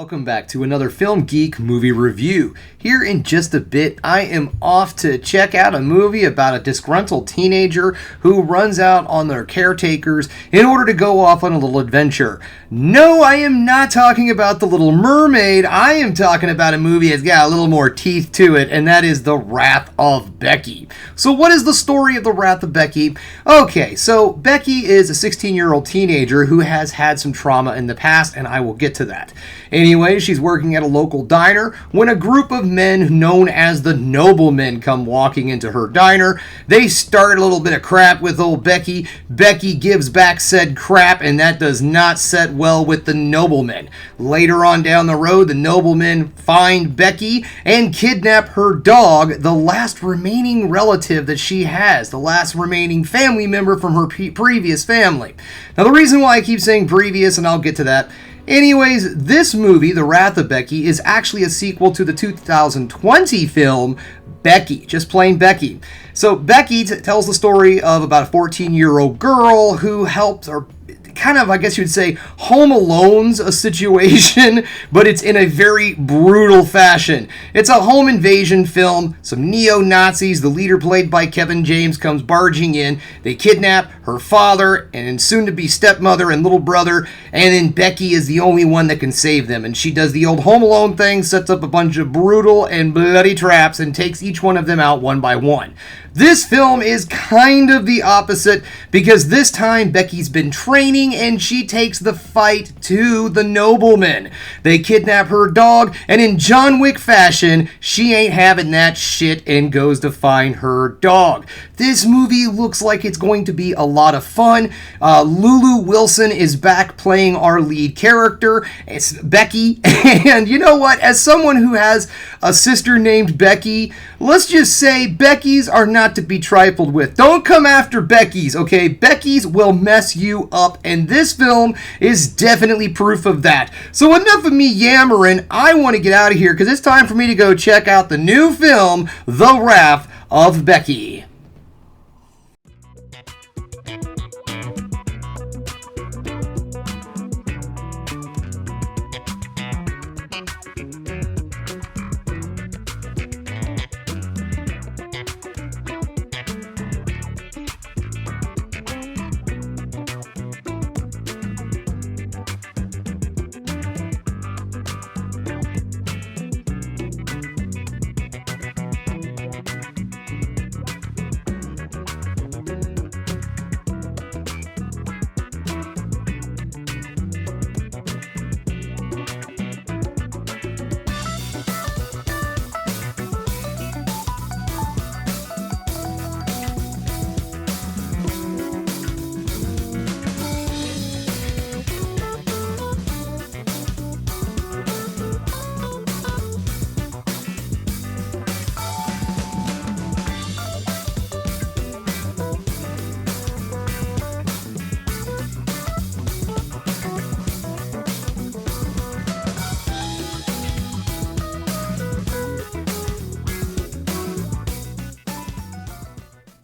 Welcome back to another Film Geek movie review. Here in just a bit, I am off to check out a movie about a disgruntled teenager who runs out on their caretakers in order to go off on a little adventure. No, I am not talking about The Little Mermaid. I am talking about a movie that's got a little more teeth to it, and that is The Wrath of Becky. So what is the story of The Wrath of Becky? Okay, so Becky is a 16-year-old teenager who has had some trauma in the past, and I will get to that. Anyway, she's working at a local diner when a group of men known as the Noblemen come walking into her diner. They start a little bit of crap with old Becky. Becky gives back said crap, and that does not set well with the Noblemen. Later on down the road, the Noblemen find Becky and kidnap her dog, the last remaining relative that she has, the last remaining family member from her previous family. Now, the reason why I keep saying previous, and I'll get to that. Anyways, this movie, The Wrath of Becky, is actually a sequel to the 2020 film Becky, just plain Becky. So Becky tells the story of about a 14-year-old girl who helps, or kind of, I guess you'd say, Home Alone's a situation, but it's in a very brutal fashion. It's a home invasion film. Some neo-Nazis, the leader played by Kevin James, comes barging in. They kidnap her father and soon-to-be stepmother and little brother, and then Becky is the only one that can save them. And she does the old Home Alone thing, sets up a bunch of brutal and bloody traps, and takes each one of them out one by one. This film is kind of the opposite, because this time Becky's been training and she takes the fight to the Noblemen. They kidnap her dog, and in John Wick fashion, she ain't having that shit and goes to find her dog. This movie looks like it's going to be a lot of fun. Lulu Wilson is back playing our lead character. It's Becky, and you know what? As someone who has a sister named Becky, let's just say Becky's are not to be trifled with. Don't come after Becky's, okay? Becky's will mess you up, and this film is definitely proof of that. So enough of me yammering. I want to get out of here because it's time for me to go check out the new film, The Wrath of Becky.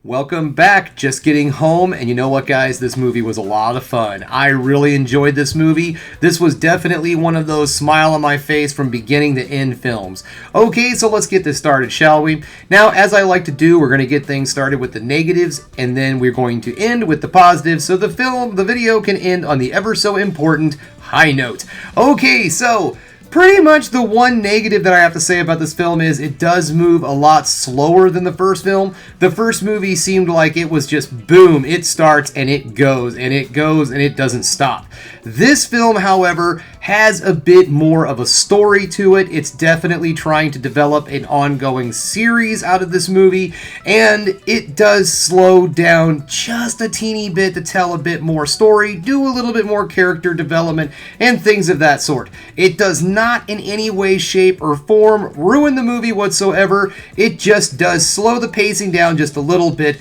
Welcome back. Just getting home, and you know what, guys? This movie was a lot of fun. I really enjoyed this movie. This was definitely one of those smile on my face from beginning to end films. Okay, so let's get this started, shall we? Now, as I like to do, we're going to get things started with the negatives, and then we're going to end with the positives, so the video can end on the ever so important high note. Okay, so pretty much the one negative that I have to say about this film is it does move a lot slower than the first film. The first movie seemed like it was just boom, it starts and it goes and it goes and it doesn't stop. This film, however, has a bit more of a story to it. It's definitely trying to develop an ongoing series out of this movie, and it does slow down just a teeny bit to tell a bit more story, do a little bit more character development, and things of that sort. It does not in any way, shape, or form ruin the movie whatsoever. It just does slow the pacing down just a little bit,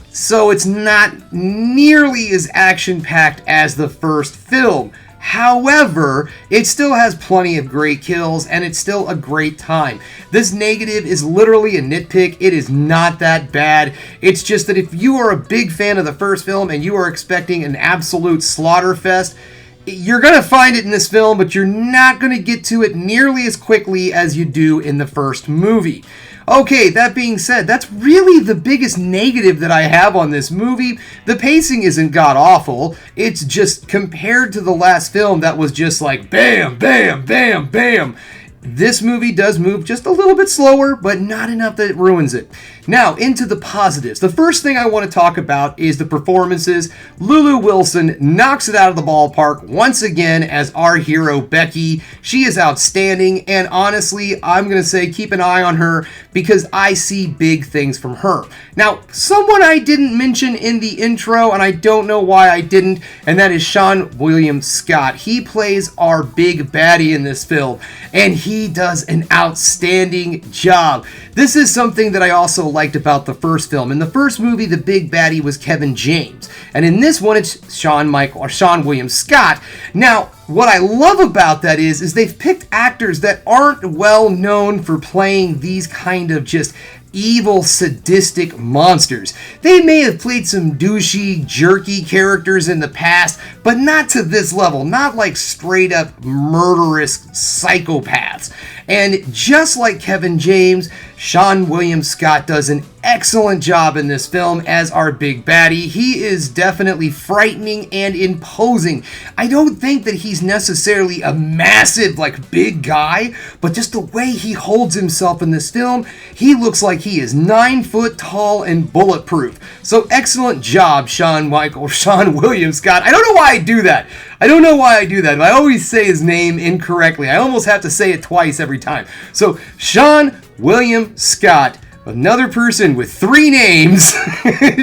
so it's not nearly as action-packed as the first film. However, it still has plenty of great kills, and it's still a great time. This negative is literally a nitpick. It is not that bad. It's just that if you are a big fan of the first film and you are expecting an absolute slaughter fest, You're going to find it in this film, but you're not going to get to it nearly as quickly as you do in the first movie. Okay, that being said, that's really the biggest negative that I have on this movie. The pacing isn't god-awful. It's just compared to the last film that was just like bam, bam, bam, bam. This movie does move just a little bit slower, but not enough that it ruins it. Now, into the positives. The first thing I want to talk about is the performances. Lulu Wilson knocks it out of the ballpark once again as our hero, Becky. She is outstanding, and honestly, I'm going to say keep an eye on her because I see big things from her. Now, someone I didn't mention in the intro, and I don't know why I didn't, and that is Sean William Scott. He plays our big baddie in this film, and he does an outstanding job. This is something that I also liked about the first film. In the first movie, the big baddie was Kevin James, and in this one, it's Sean William Scott. Now, what I love about that is they've picked actors that aren't well known for playing these kind of just evil, sadistic monsters. They may have played some douchey, jerky characters in the past, but not to this level, not like straight up murderous psychopaths. And just like Kevin James, Sean William Scott does an excellent job in this film as our big baddie. He is definitely frightening and imposing. I don't think that he's necessarily a massive, like, big guy, but just the way he holds himself in this film, he looks like he is 9 foot tall and bulletproof. So excellent job, Sean William Scott. I don't know why I do that. I always say his name incorrectly. I almost have to say it twice every time. So, Sean William Scott, another person with 3 names,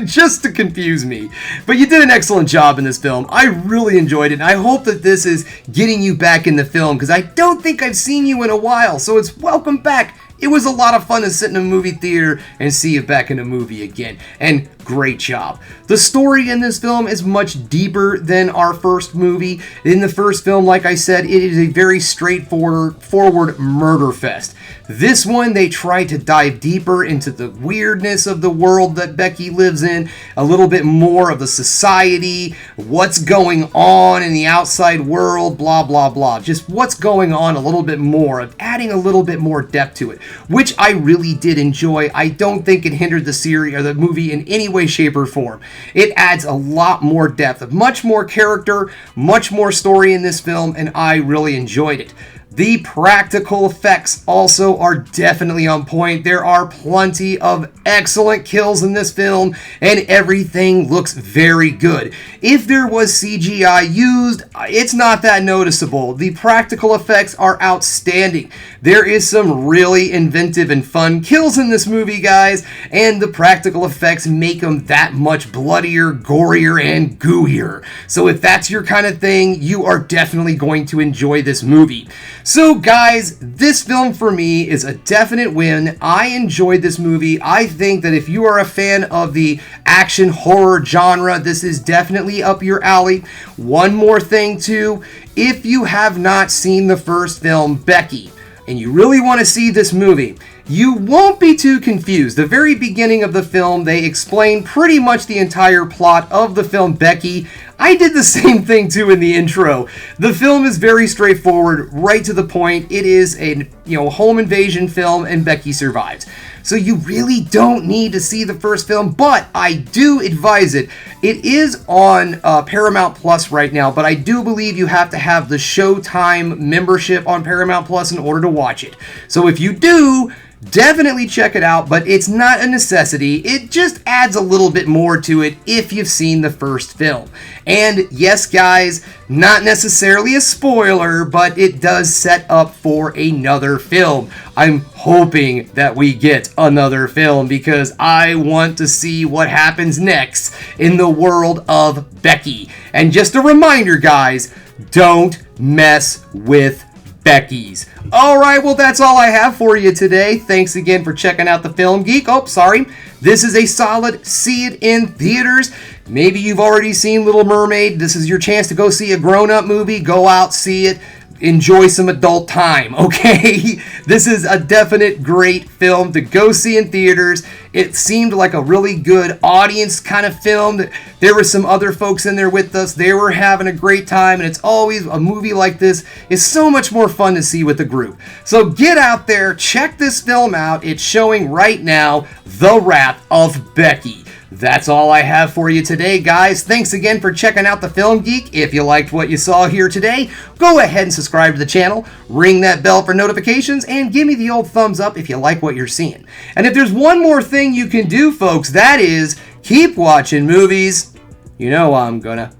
just to confuse me. But you did an excellent job in this film. I really enjoyed it, and I hope that this is getting you back in the film, because I don't think I've seen you in a while, so it's welcome back. It was a lot of fun to sit in a movie theater and see you back in a movie again. And great job. The story in this film is much deeper than our first movie. In the first film, like I said, it is a very straightforward murder fest. This one, they try to dive deeper into the weirdness of the world that Becky lives in, a little bit more of the society, what's going on in the outside world, blah, blah, blah. Just what's going on a little bit more, of adding a little bit more depth to it, which I really did enjoy. I don't think it hindered the series or the movie in any way, shape, or form. It adds a lot more depth, much more character, much more story in this film, and I really enjoyed it. The practical effects also are definitely on point. There are plenty of excellent kills in this film, and everything looks very good. If there was CGI used, it's not that noticeable. The practical effects are outstanding. There is some really inventive and fun kills in this movie, guys, and the practical effects make them that much bloodier, gorier, and gooier. So if that's your kind of thing, you are definitely going to enjoy this movie. So guys, this film for me is a definite win. I enjoyed this movie. I think that if you are a fan of the action horror genre, this is definitely up your alley. One more thing too, if you have not seen the first film, Becky, and you really want to see this movie, you won't be too confused. The very beginning of the film, they explain pretty much the entire plot of the film Becky. I did the same thing too in the intro. The film is very straightforward, right to the point. It is a home invasion film, and Becky survives. So you really don't need to see the first film, but I do advise it. It is on Paramount Plus right now, but I do believe you have to have the Showtime membership on Paramount Plus in order to watch it. So if you do, definitely check it out, but it's not a necessity. It just adds a little bit more to it if you've seen the first film. And yes, guys, not necessarily a spoiler, but it does set up for another film. I'm hoping that we get another film because I want to see what happens next in the world of Becky. And just a reminder, guys, don't mess with Becky's. Alright, well that's all I have for you today. Thanks again for checking out the Film Geek. Oh, sorry. This is a solid see it in theaters. Maybe you've already seen Little Mermaid. This is your chance to go see a grown-up movie. Go out, see it. enjoy some adult time, okay? This is a definite great film to go see in theaters. It seemed like a really good audience kind of film. There were some other folks in there with us. They were having a great time, and it's always a movie like this is so much more fun to see with the group. So get out there, check this film out. It's showing right now, The Wrath of Becky. That's all I have for you today, guys. Thanks again for checking out the Film Geek. If you liked what you saw here today, go ahead and subscribe to the channel, ring that bell for notifications, and give me the old thumbs up if you like what you're seeing. And if there's one more thing you can do, folks, that is keep watching movies. You know I'm gonna.